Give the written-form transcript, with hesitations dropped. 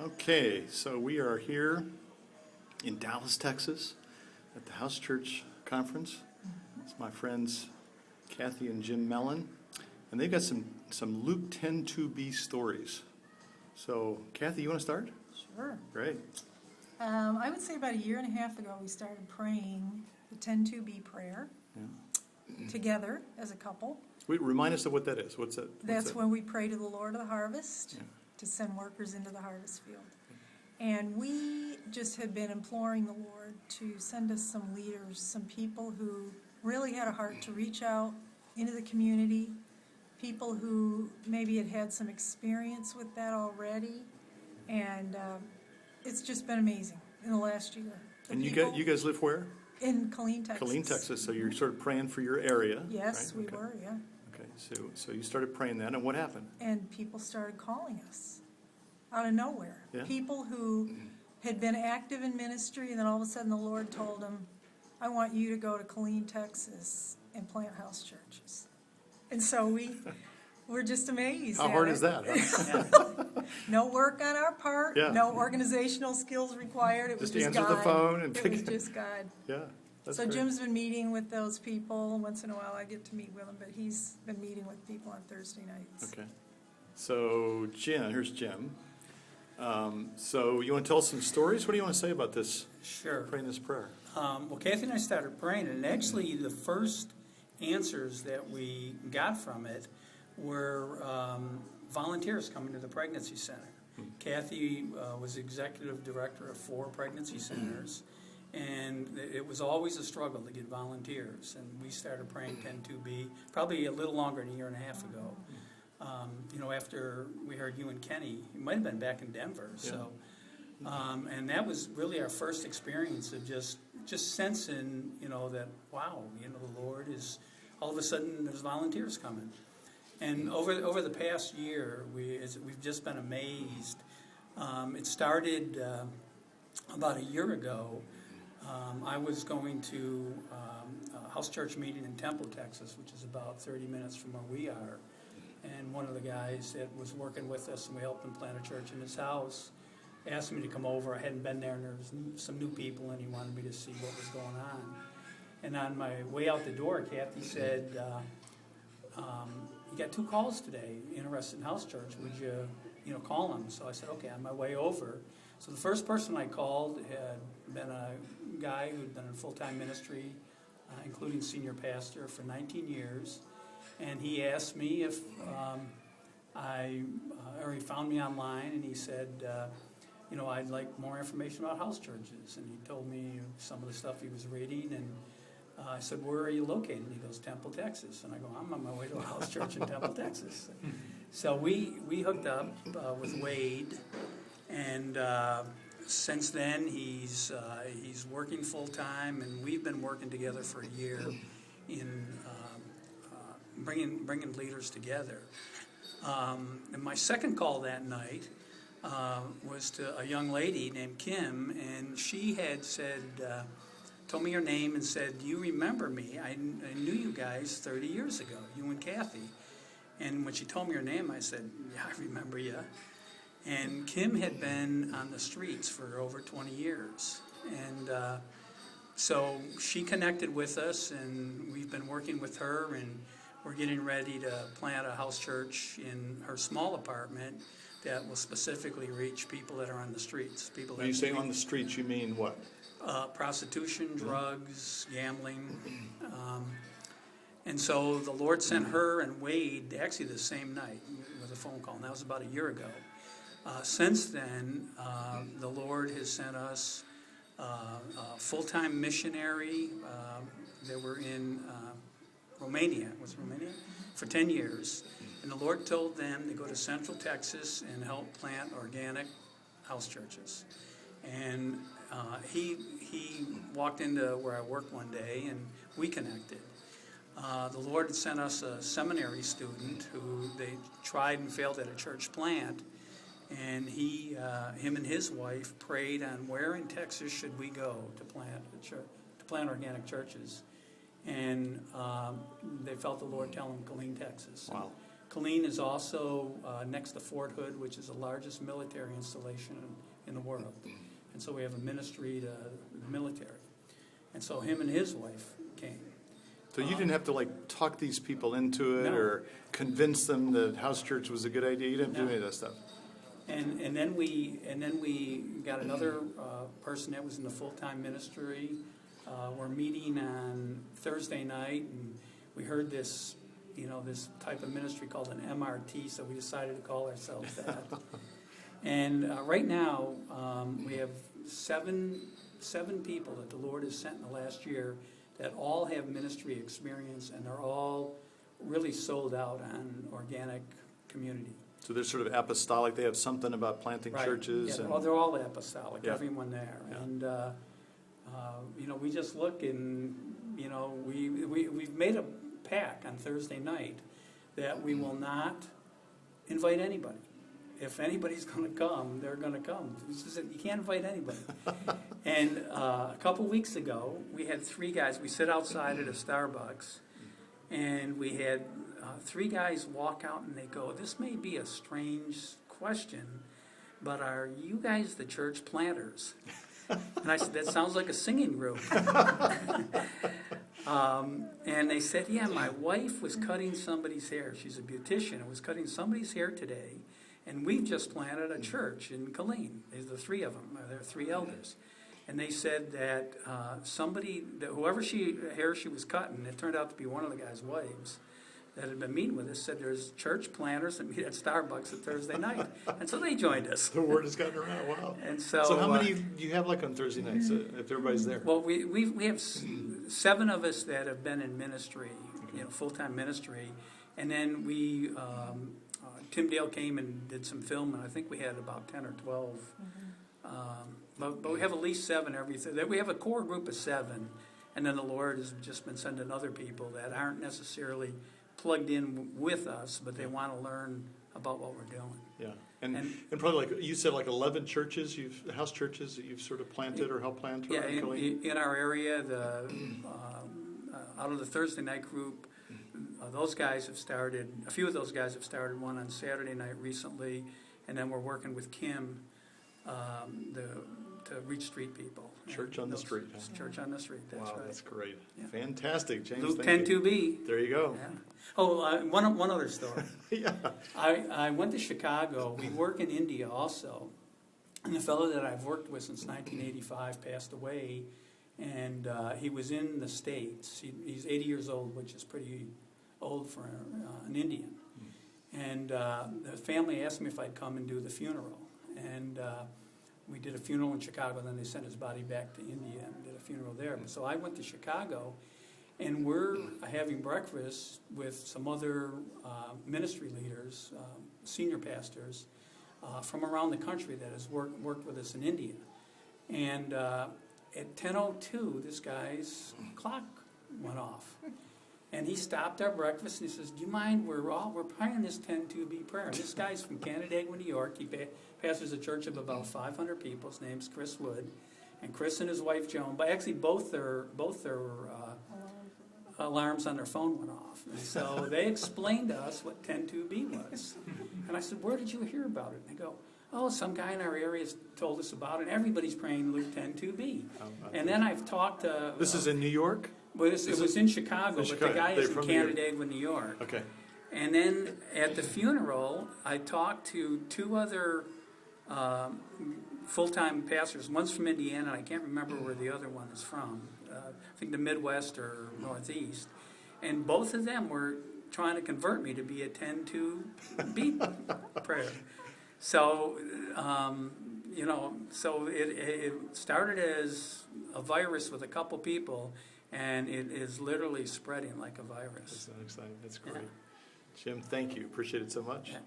Okay, so we are here in Dallas, Texas, at the House Church Conference. It's my friends Kathy and Jim Mellon, and they've got some Luke 10:2b stories. So, Kathy, you want to start? Sure. Great. I would say about a year and a half ago, we started praying the 10:2b prayer together as a couple. Wait, remind us of what that is. What's that? That's when we pray to the Lord of the harvest to send workers into the harvest field. And we just had been imploring the Lord to send us some leaders, some people who really had a heart to reach out into the community, people who maybe had had some experience with that already. And it's just been amazing in the last year. And you guys live where? In Killeen, Texas. Killeen, Texas. So you're sort of praying for your area. Yes, right? we were, yeah. Okay, so you started praying that, and what happened? And people started calling us out of nowhere. Yeah. People who had been active in ministry, and then all of a sudden the Lord told them, I want you to go to Killeen, Texas, and plant house churches. And so we're just amazed. How hard is that? Huh? No work on our part, Yeah. no organizational skills required. It was just answer God. the phone and it was just God. Yeah. That's So great. Jim's been meeting with those people. Once in a while I get to meet with him, but he's been meeting with people on Thursday nights. Okay. So here's Jim. So you want to tell us some stories? What do you want to say about this? Sure. Praying this prayer. Well, Kathy and I started praying, and actually the first answers that we got from it were volunteers coming to the pregnancy center. Kathy was executive director of 4 pregnancy centers, and it was always a struggle to get volunteers. And we started praying 10:2b probably a little longer than a year and a half ago. After we heard you and Kenny, you might have been back in Denver. Yeah. So, and that was really our first experience of just sensing, that wow, the Lord is all of a sudden there's volunteers coming. And over the past year, we've just been amazed. It started about a year ago. I was going to a house church meeting in Temple, Texas, which is about 30 minutes from where we are. And one of the guys that was working with us, and we helped him plant a church in his house, asked me to come over. I hadn't been there, and there was some new people, and he wanted me to see what was going on. And on my way out the door, Kathy said, you got 2 calls today, interested in house church. Would you, call them? So I said, okay, on my way over. So the first person I called had been a guy who'd been in full-time ministry, including senior pastor, for 19 years. And he asked me if he found me online, and he said, I'd like more information about house churches. And he told me some of the stuff he was reading, and I said, where are you located? And he goes, Temple, Texas. And I go, I'm on my way to a house church in Temple, Texas. So we hooked up with Wade, and since then he's working full-time, and we've been working together for a year in bringing leaders together. And my second call that night was to a young lady named Kim, and she had said, told me her name and said, do you remember me? I knew you guys 30 years ago, you and Kathy. And when she told me her name, I said, yeah, I remember you. And Kim had been on the streets for over 20 years. And so she connected with us, and we've been working with her, and we're getting ready to plant a house church in her small apartment that will specifically reach people that are on the streets. When you say on the streets, you mean what? Prostitution, drugs, gambling. And so the Lord sent her and Wade actually the same night with a phone call, and that was about a year ago. Since then, the Lord has sent us a full-time missionary. They were in Romania. Was it Romania? For 10 years. And the Lord told them to go to Central Texas and help plant organic house churches. And he walked into where I work one day, and we connected. The Lord had sent us a seminary student who they tried and failed at a church plant, and him and his wife prayed on where in Texas should we go to plant a church, to plant organic churches, and they felt the Lord tell them Killeen, Texas. Wow. Killeen is also next to Fort Hood, which is the largest military installation in the world. And so we have a ministry to the military. And so him and his wife came. So you didn't have to like talk these people into it No. or convince them that house church was a good idea. You didn't have to do No. any of that stuff. And then we got another person that was in the full-time ministry. We're meeting on Thursday night, and we heard this, this type of ministry called an MRT, so we decided to call ourselves that. And right now, we have seven people that the Lord has sent in the last year that all have ministry experience, and they're all really sold out on organic community. So they're sort of apostolic. They have something about planting Right. churches. Yeah, and well, they're all apostolic, Yeah. everyone there. Yeah. And, we just look and, we've made a pact on Thursday night that we will not invite anybody. If anybody's going to come, they're going to come. It's just that you can't invite anybody. And a couple weeks ago, we had 3 guys. We sit outside at a Starbucks, and we had 3 guys walk out, and they go, "This may be a strange question, but are you guys the church planters?" And I said, "That sounds like a singing group." And they said, "Yeah, my wife was cutting somebody's hair. She's a beautician and was cutting somebody's hair today. And we've just planted a church in Killeen." There's the 3 of them. There are 3 elders. And they said that whoever hair she was cutting, it turned out to be one of the guy's wives that had been meeting with us, said there's church planters that meet at Starbucks at Thursday night. And so they joined us. The word has gotten around. Wow. And so, So how many do you have like on Thursday nights if everybody's there? Well, we have 7 of us that have been in ministry, full-time ministry. And then Tim Dale came and did some filming. I think we had about 10 or 12. But we have at least 7 we have a core group of 7. And then the Lord has just been sending other people that aren't necessarily plugged in with us, but they want to learn about what we're doing. Yeah. And probably like you said, like 11 churches, house churches that you've sort of planted or helped plant. Yeah, around Killeen? in our area, out of the Thursday night group, those guys have started, a few of those guys have started one on Saturday night recently, and then we're working with Kim to reach street people. Church on the street. Huh? Church on the street, that's Wow, right. that's great. Yeah. Fantastic, James. Luke thank you. 10:2b. There you go. Yeah. Oh, one other story. Yeah. I went to Chicago. We work in India also. And the fellow that I've worked with since 1985 passed away. And he was in the States. He's 80 years old, which is pretty old for an Indian. And the family asked me if I'd come and do the funeral. And we did a funeral in Chicago. Then they sent his body back to India and did a funeral there. So I went to Chicago. And we're having breakfast with some other ministry leaders, senior pastors from around the country that has worked with us in India. And at 10:02, this guy's clock went off. And he stopped our breakfast and he says, "Do you mind? We're praying this 10:2b prayer." This guy's from Canandaigua, New York. He pastors a church of about 500 people. His name's Chris Wood. And Chris and his wife Joan, but actually both their alarms on their phone went off. And so they explained to us what 10:2b was. And I said, "Where did you hear about it?" And they go, "Oh, some guy in our area told us about it. And everybody's praying Luke 10:2b." And then I've talked to... This is in New York? Well, it was in Chicago, but Chicago. the guy They're is in from New York. Canandaigua, New York. Okay. And then at the funeral, I talked to 2 other full-time pastors. One's from Indiana, and I can't remember where the other one is from. I think the Midwest or Northeast. And both of them were trying to convert me to be a 10:2b prayer. So, so it started as a virus with a couple people, and it is literally spreading like a virus. That's exciting. That's great. Yeah. Jim, thank you. Appreciate it so much. Yeah.